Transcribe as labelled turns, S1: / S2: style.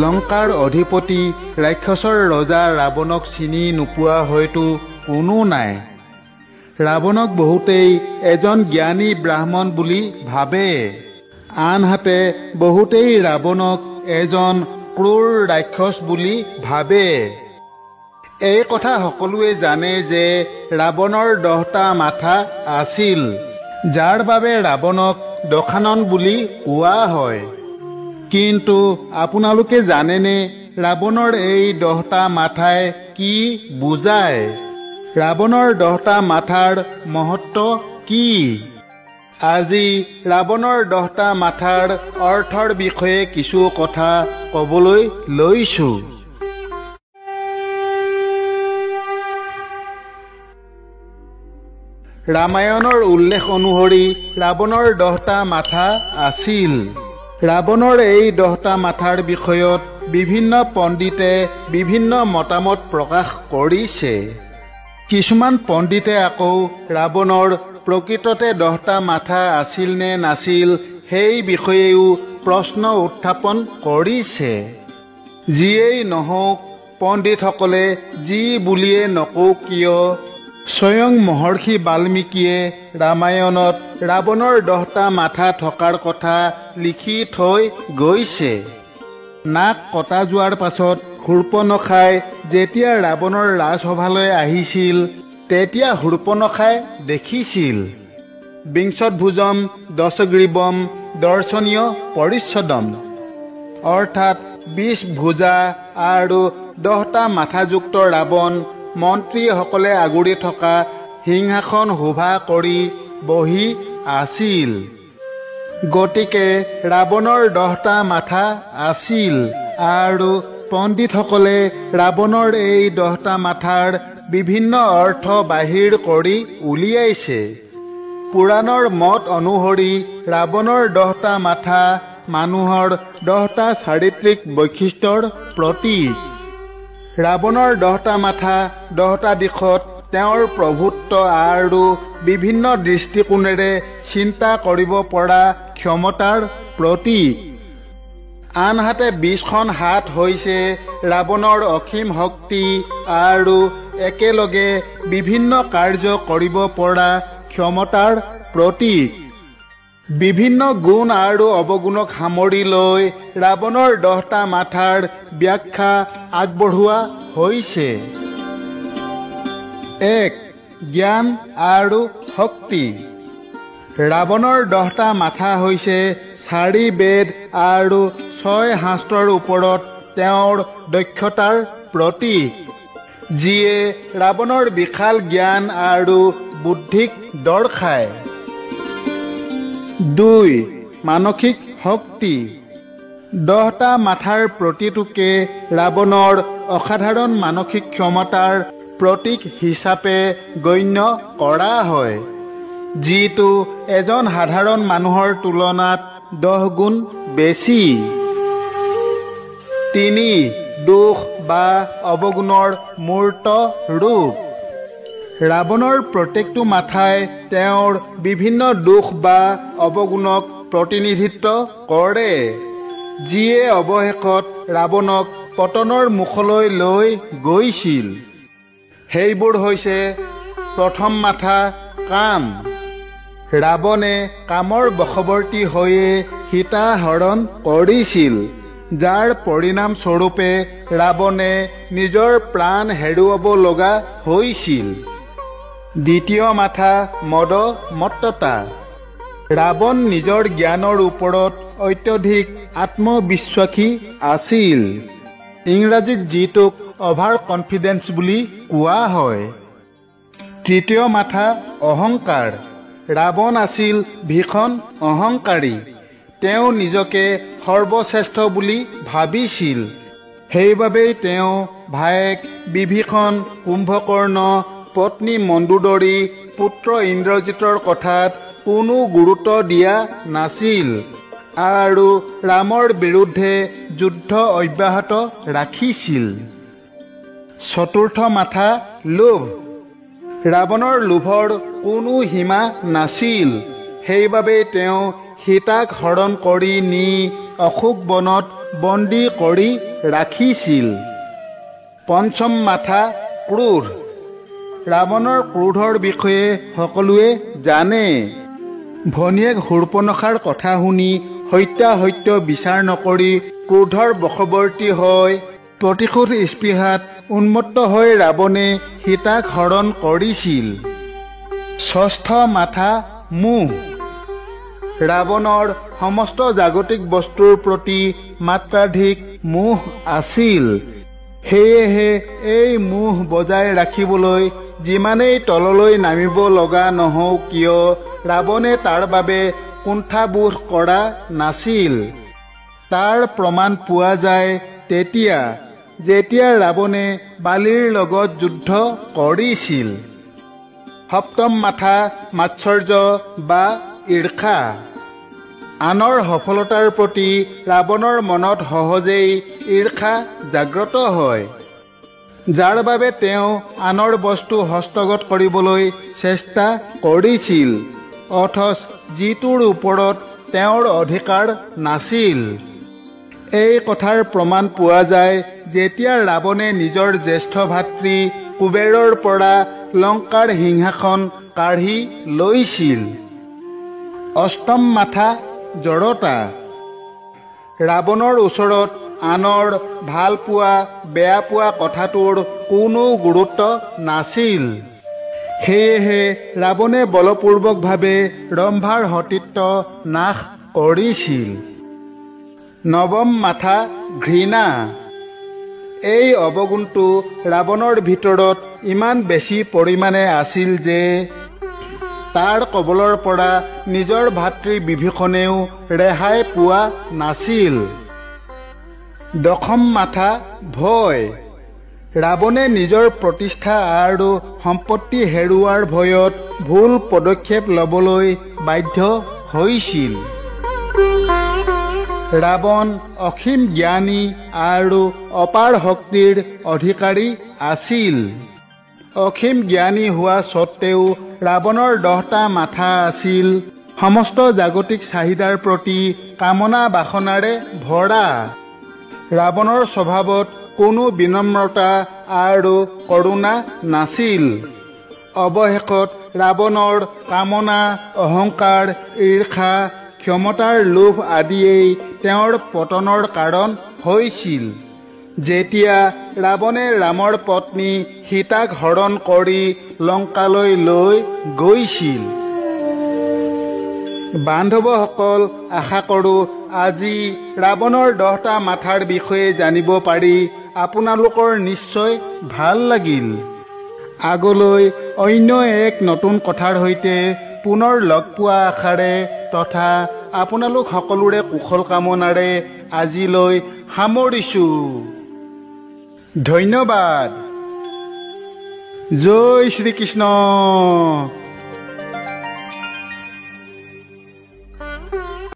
S1: লংকাৰ অধিপতি ৰাক্ষসৰ ৰজা ৰাৱণক চিনি নোপোৱা হয়তো কোনো নাই। ৰাৱণক বহুতেই এজন জ্ঞানী ব্ৰাহ্মণ বুলি ভাবে, আনহাতে বহুতেই ৰাৱণক এজন ক্ৰূৰ ৰাক্ষস বুলি ভাবে। এই কথা সকলোৱে জানে যে ৰাৱণৰ 10টা মাথা আছিল, যাৰ বাবে ৰাৱণক দশানন বুলি কোৱা হয়। কিন্তু আপোনালোকে জানেনে ৰাৱণৰ এই 10টা মাথাই কি বুজায়? ৰাৱণৰ 10টা মাথাৰ মহত্ব কি? আজি ৰাৱণৰ 10টা মাথাৰ অৰ্থৰ বিষয়ে কিছু কথা ক'বলৈ লৈছোঁ। ৰামায়ণৰ উল্লেখ অনুসৰি ৰাৱণৰ 10টা মাথা আছিল। ৰাৱণৰ এই 10টা মাথাৰ বিষয়ত বিভিন্ন পণ্ডিতে বিভিন্ন মতামত প্ৰকাশ কৰিছে। কিছুমান পণ্ডিতে আকৌ ৰাৱণৰ প্ৰকৃততে 10টা মাথা আছিল নে নাছিল সেই বিষয়েও প্ৰশ্ন উত্থাপন কৰিছে। যিয়েই নহওক, পণ্ডিতসকলে যি বুলিয়ে নকওক কিয়, স্বয়ং মহৰ্ষি বাল্মীকিয়ে ৰামায়ণত ৰাৱণৰ 10টা মাথা থকাৰ কথা লিখি থৈ গৈছে। নাক কটা যোৱাৰ পাছত শূৰ্পণখাই যেতিয়া ৰাৱণৰ ৰাজসভালৈ আহিছিল, তেতিয়া শূৰ্পণখাই দেখিছিল বিংশদ্ভুজম দশগ্ৰীৱম দৰ্শনীয় পৰিচ্ছদম, অৰ্থাৎ 20 ভুজা আৰু 10টা মাথাযুক্ত ৰাৱণ মন্ত্ৰীসকলে আগুৰি থকা সিংহাসন শোভা কৰি বহি আছিল। গতিকে ৰাৱণৰ 10টা মাথা আছিল আৰু পণ্ডিতসকলে ৰাৱণৰ এই 10টা মাথাৰ বিভিন্ন অৰ্থ বাহিৰ কৰি উলিয়াইছে। পুৰাণৰ মত অনুসৰি ৰাৱণৰ 10টা মাথা মানুহৰ 10টা চাৰিত্ৰিক বৈশিষ্ট্যৰ প্ৰতীক। ৰাৱণৰ 10টা মাথা 10টা দিশত তেওঁৰ প্ৰভুত্ব আৰু বিভিন্ন দৃষ্টিকোণেৰে চিন্তা কৰিব পৰা ক্ষমতাৰ প্ৰতীক। আনহাতে 20খন হাত হৈছে ৰাৱণৰ অসীম শক্তি আৰু একেলগে বিভিন্ন কাৰ্য কৰিব পৰা ক্ষমতাৰ প্ৰতীক। বিভিন্ন গুণ আৰু অৱগুণক সামৰি লৈ ৰাৱণৰ 10টা মাথাৰ ব্যাখ্যা আগবঢ়োৱা হৈছে। 1. জ্ঞান আৰু শক্তি। ৰাৱণৰ 10টা মাথা হৈছে 4 বেদ আৰু 6 শাস্ত্ৰৰ ওপৰত তেওঁৰ দক্ষতাৰ প্ৰতীক, যিয়ে ৰাৱণৰ বিশাল জ্ঞান আৰু বুদ্ধিক দৰ্শায়। 2. মানসিক শক্তি। 10টা মাথাৰ প্ৰতিটোকে ৰাৱণৰ অসাধাৰণ মানসিক ক্ষমতাৰ প্ৰতীক হিচাপে গণ্য কৰা হয়, যিটো এজন সাধাৰণ মানুহৰ তুলনাত 10 গুণ বেছি। 3. দোষ বা অৱগুণৰ মূৰ্ত ৰূপ। ৰাৱণৰ প্ৰত্যেকটো মাথাই তেওঁৰ বিভিন্ন দোষ বা অৱগুণক প্ৰতিনিধিত্ব কৰে, যিয়ে অৱশেষত ৰাৱণক পতনৰ মুখলৈ লৈ গৈছিল। সেইবোৰ হৈছে: প্ৰথম মাথা কাম। ৰাৱণে কামৰ বশৱৰ্তী হৈয়ে সীতা হৰণ কৰিছিল, যাৰ পৰিণাম স্বৰূপে ৰাৱণে নিজৰ প্ৰাণ হেৰুৱাব লগা হৈছিল। দ্বিতীয় মাথা মদ মত্ততা। ৰাৱণ নিজৰ জ্ঞানৰ ওপৰত অত্যধিক আত্মবিশ্বাসী আছিল, ইংৰাজীত যিটোক অভাৰ কনফিডেন্স বুলি কোৱা হয়। তৃতীয় মাথা অহংকাৰ। ৰাৱণ আছিল ভীষণ অহংকাৰী। তেওঁ নিজকে সৰ্বশ্ৰেষ্ঠ বুলি ভাবিছিল। সেইবাবেই তেওঁ ভায়েক বিভীষণ, কুম্ভকৰ্ণ, পত্নী মণ্ডোদৰী, পুত্ৰ ইন্দ্ৰজিতৰ কথাত কোনো গুৰুত্ব দিয়া নাছিল আৰু ৰামৰ বিৰুদ্ধে যুদ্ধ অব্যাহত ৰাখিছিল। চতুৰ্থ মাথা লোভ। ৰাৱণৰ লোভৰ কোনো সীমা নাছিল। সেইবাবেই তেওঁ সীতাক হৰণ কৰি নি অশোক বনত বন্দী কৰি ৰাখিছিল। পঞ্চম মাথা ক্ৰোধ। ৰাৱণৰ ক্ৰোধৰ বিষয়ে সকলোৱে জানে। ভনীয়েক শূৰ্পণখাৰ কথা শুনি সত্যাসত্য বিচাৰ নকৰি ক্ৰোধৰ বশৱৰ্তী হৈ প্ৰতিশোধ স্পৃহাত উন্মত্ত হৈ ৰাৱণে সীতাক হৰণ কৰিছিল। ষষ্ঠ মাথা মোহ। ৰাৱণৰ সমস্ত জাগতিক বস্তুৰ প্ৰতি মাত্ৰাধিক মোহ আছিল। সেয়েহে এই মোহ বজাই ৰাখিবলৈ যিমানেই তললৈ নামিব লগা নহওক কিয় ৰাৱণে তাৰ বাবে কুণ্ঠাবোধ কৰা নাছিল। তাৰ প্ৰমাণ পোৱা যায় তেতিয়া যেতিয়া ৰাৱণে বালিৰ লগত যুদ্ধ কৰিছিল। সপ্তম মাথা মাৎসৰ্য বা ঈৰ্ষা। আনৰ সফলতাৰ প্ৰতি ৰাৱণৰ মনত সহজেই ঈৰ্ষা জাগ্ৰত হয়, যাৰ বাবে তেওঁ আনৰ বস্তু হস্তগত কৰিবলৈ চেষ্টা কৰিছিল, অথচ যিটোৰ ওপৰত তেওঁৰ অধিকাৰ নাছিল। এই কথাৰ প্ৰমাণ পোৱা যায় যেতিয়া ৰাৱণে নিজৰ জ্যেষ্ঠ ভাতৃ কুবেৰৰ পৰা লংকাৰ সিংহাসন কাঢ়ি লৈছিল। অষ্টম মাথা জড়তা। ৰাৱণৰ ওচৰত আনৰ ভাল পোৱা বেয়া পোৱা কথাটোৰ কোনো গুৰুত্ব নাছিল। সেয়েহে ৰাৱণে বলপূৰ্বকভাৱে ৰম্ভাৰ সতীত্ব নাশ কৰিছিল। নৱম মাথা ঘৃণা। এই অৱগুণটো ৰাৱণৰ ভিতৰত ইমান বেছি পৰিমাণে আছিল যে তাৰ কবলৰ পৰা নিজৰ ভাতৃ বিভীষণেও ৰেহাই পোৱা নাছিল। দশম মাথা ভয়। ৰাৱণে নিজৰ প্ৰতিষ্ঠা আৰু সম্পত্তি হেৰুওৱাৰ ভয়ত ভুল পদক্ষেপ ল'বলৈ বাধ্য হৈছিল। ৰাৱণ অসীম জ্ঞানী আৰু অপাৰ শক্তিৰ অধিকাৰী আছিল। অসীম জ্ঞানী হোৱা স্বত্তেও ৰাৱণৰ 10টা মাথা আছিল, সমস্ত জাগতিক চাহিদাৰ প্ৰতি কামনা বাসনাৰে ভৰা। ৰাৱণৰ স্বভাৱত কোনো বিনম্ৰতা আৰু কৰোণা নাছিল। অৱশেষত ৰাৱণৰ কামনা, অহংকাৰ, ঈৰ্ষা, ক্ষমতাৰ লোভ আদিয়েই তেওঁৰ পতনৰ কাৰণ হৈছিল। যেতিয়া ৰাৱণে ৰামৰ পত্নী সীতাক হৰণ কৰি লংকালৈ লৈ গৈছিল। বান্ধৱসকল, আশা কৰোঁ আজি ৰাৱণৰ 10টা মাথাৰ বিষয়ে জানিব পাৰি আপোনালোকৰ নিশ্চয় ভাল লাগিল। আগলৈ অন্য এক নতুন কথাৰ সৈতে পুনৰ লগ পোৱা আশাৰে তথা আপোনালোক সকলোৰে কুশল কামনাৰে আজিলৈ সামৰিছোঁ। ধন্যবাদ। জয় শ্ৰীকৃষ্ণ।